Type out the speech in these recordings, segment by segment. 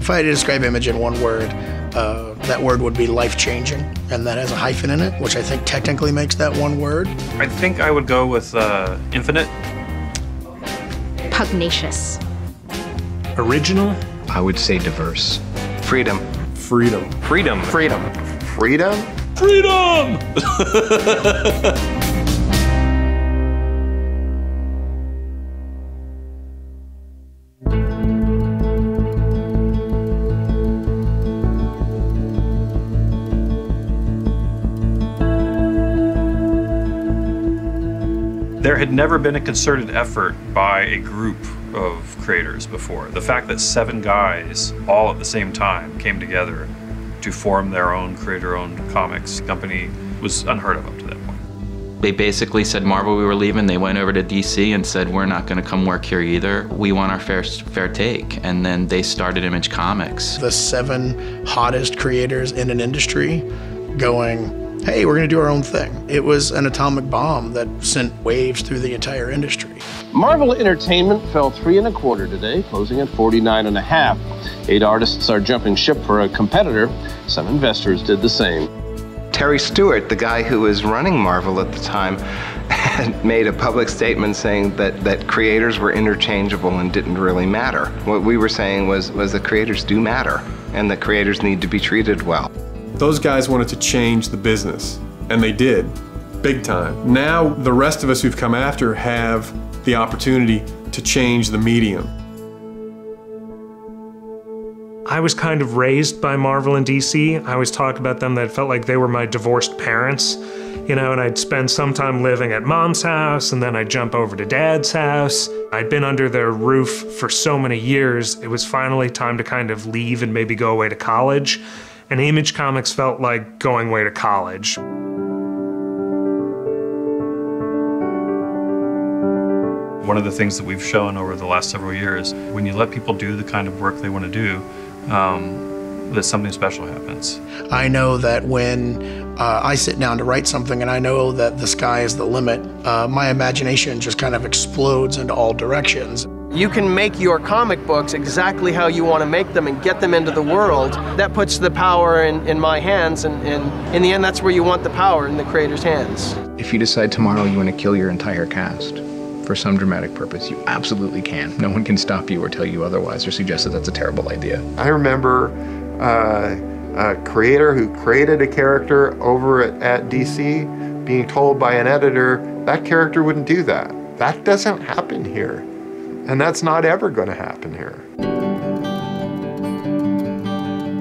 If I had to describe Image in one word, that word would be life-changing, and that has a hyphen in it, which I think technically makes that one word. I think I would go with infinite. Pugnacious. Original. I would say diverse. Freedom. Freedom. Freedom. Freedom. Freedom? Freedom! There had never been a concerted effort by a group of creators before. The fact that 7 guys all at the same time came together to form their own creator-owned comics company was unheard of up to that point. They basically said Marvel we were leaving. They went over to DC and said, we're not going to come work here either. We want our fair take. And then they started Image Comics. The 7 hottest creators in an industry going, hey, we're going to do our own thing. It was an atomic bomb that sent waves through the entire industry. Marvel Entertainment fell 3 1/4 today, closing at 49 1/2. 8 artists are jumping ship for a competitor. Some investors did the same. Terry Stewart, the guy who was running Marvel at the time, had made a public statement saying that creators were interchangeable and didn't really matter. What we were saying was that creators do matter, and that creators need to be treated well. Those guys wanted to change the business, and they did, big time. Now, the rest of us who've come after have the opportunity to change the medium. I was kind of raised by Marvel and DC. I always talk about them that it felt like they were my divorced parents, you know, and I'd spend some time living at Mom's house, and then I'd jump over to Dad's house. I'd been under their roof for so many years, it was finally time to kind of leave and maybe go away to college. And Image Comics felt like going away to college. One of the things that we've shown over the last several years, when you let people do the kind of work they want to do, that something special happens. I know that when I sit down to write something and I know that the sky is the limit, my imagination just kind of explodes into all directions. You can make your comic books exactly how you want to make them and get them into the world. That puts the power in my hands, and in the end, that's where you want the power, in the creator's hands. If you decide tomorrow you want to kill your entire cast for some dramatic purpose, you absolutely can. No one can stop you or tell you otherwise or suggest that that's a terrible idea. I remember a creator who created a character over at DC being told by an editor, that character wouldn't do that. That doesn't happen here. And that's not ever going to happen here.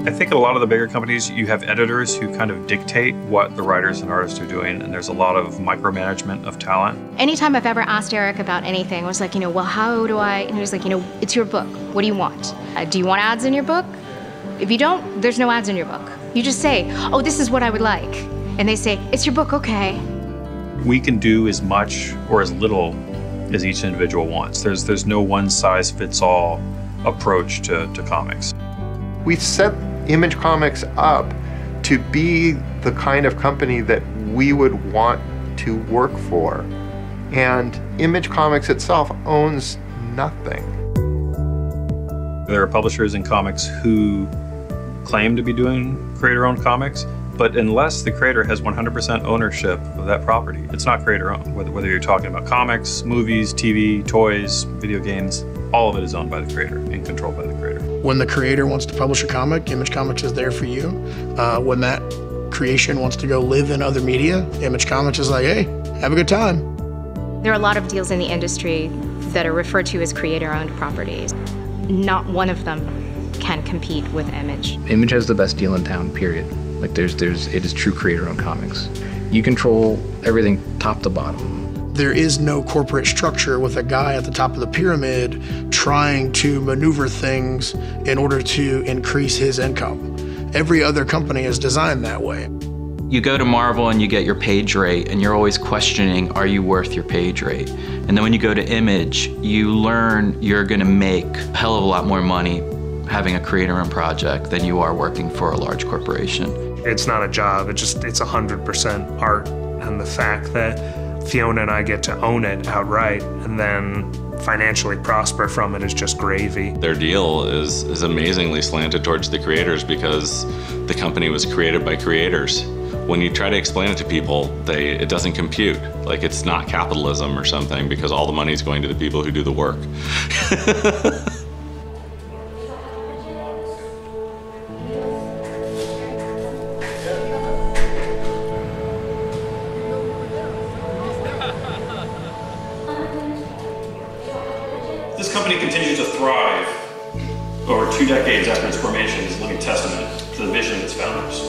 I think at a lot of the bigger companies, you have editors who kind of dictate what the writers and artists are doing, and there's a lot of micromanagement of talent. Anytime I've ever asked Erik about anything, I was like, well, how do I, and he was like, it's your book. What do you want? Do you want ads in your book? If you don't, there's no ads in your book. You just say, oh, this is what I would like. And they say, it's your book, okay. We can do as much or as little as each individual wants. There's no one-size-fits-all approach to comics. We set Image Comics up to be the kind of company that we would want to work for. And Image Comics itself owns nothing. There are publishers in comics who claim to be doing creator-owned comics, but unless the creator has 100% ownership of that property, it's not creator-owned. Whether you're talking about comics, movies, TV, toys, video games, all of it is owned by the creator and controlled by the creator. When the creator wants to publish a comic, Image Comics is there for you. When that creation wants to go live in other media, Image Comics is like, hey, have a good time. There are a lot of deals in the industry that are referred to as creator-owned properties. Not one of them can compete with Image. Image has the best deal in town, period. Like it is true creator-owned comics. You control everything top to bottom. There is no corporate structure with a guy at the top of the pyramid trying to maneuver things in order to increase his income. Every other company is designed that way. You go to Marvel and you get your page rate, and you're always questioning, are you worth your page rate? And then when you go to Image, you learn you're gonna make a hell of a lot more money having a creator-owned project than you are working for a large corporation. It's not a job, it's 100% art. And the fact that Fiona and I get to own it outright, and then financially prosper from it is just gravy. Their deal is amazingly slanted towards the creators because the company was created by creators. When you try to explain it to people, it doesn't compute. Like, it's not capitalism or something because all the money is going to the people who do the work. This company continues to thrive over 2 decades after its formation as a living testament to the vision of its founders.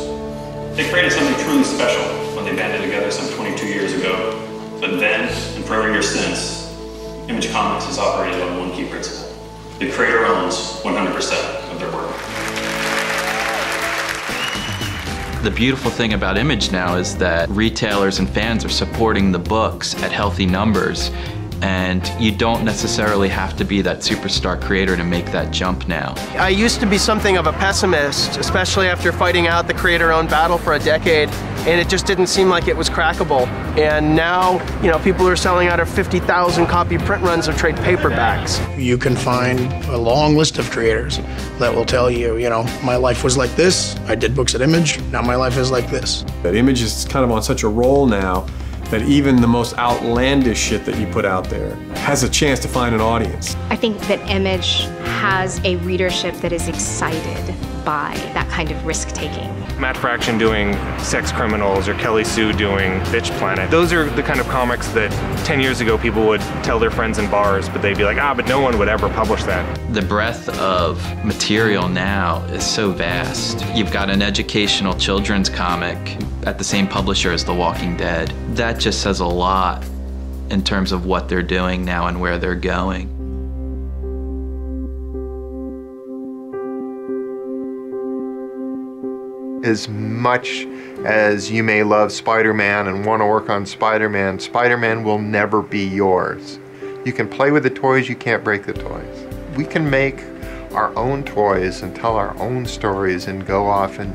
They created something truly special when they banded together some 22 years ago. But then, and for every year since, Image Comics has operated on one key principle. The creator owns 100% of their work. The beautiful thing about Image now is that retailers and fans are supporting the books at healthy numbers, and you don't necessarily have to be that superstar creator to make that jump now. I used to be something of a pessimist, especially after fighting out the creator-owned battle for a decade, and it just didn't seem like it was crackable. And now, you know, people are selling out of 50,000 copy print runs of trade paperbacks. You can find a long list of creators that will tell you, you know, my life was like this, I did books at Image, now my life is like this. That Image is kind of on such a roll now that even the most outlandish shit that you put out there has a chance to find an audience. I think that Image has a readership that is excited by that kind of risk-taking. Matt Fraction doing Sex Criminals or Kelly Sue doing Bitch Planet. Those are the kind of comics that 10 years ago people would tell their friends in bars, but they'd be like, but no one would ever publish that. The breadth of material now is so vast. You've got an educational children's comic at the same publisher as The Walking Dead. That just says a lot in terms of what they're doing now and where they're going. As much as you may love Spider-Man and want to work on Spider-Man, Spider-Man will never be yours. You can play with the toys, you can't break the toys. We can make our own toys and tell our own stories and go off in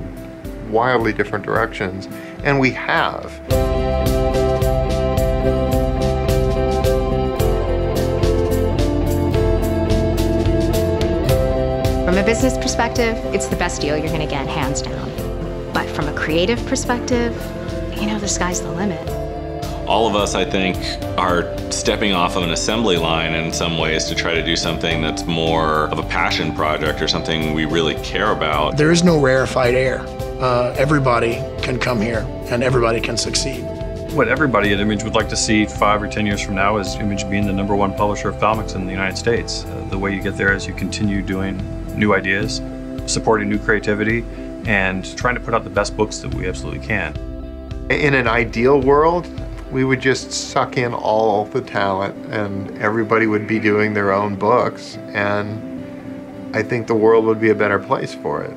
wildly different directions, and we have. From a business perspective, it's the best deal you're going to get, hands down. But from a creative perspective, you know, the sky's the limit. All of us, I think, are stepping off of an assembly line in some ways to try to do something that's more of a passion project or something we really care about. There is no rarefied air. Everybody can come here and everybody can succeed. What everybody at Image would like to see 5 or 10 years from now is Image being the #1 publisher of comics in the United States. The way you get there is you continue doing new ideas, supporting new creativity, and trying to put out the best books that we absolutely can. In an ideal world, we would just suck in all the talent and everybody would be doing their own books, and I think the world would be a better place for it.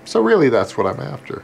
So really that's what I'm after.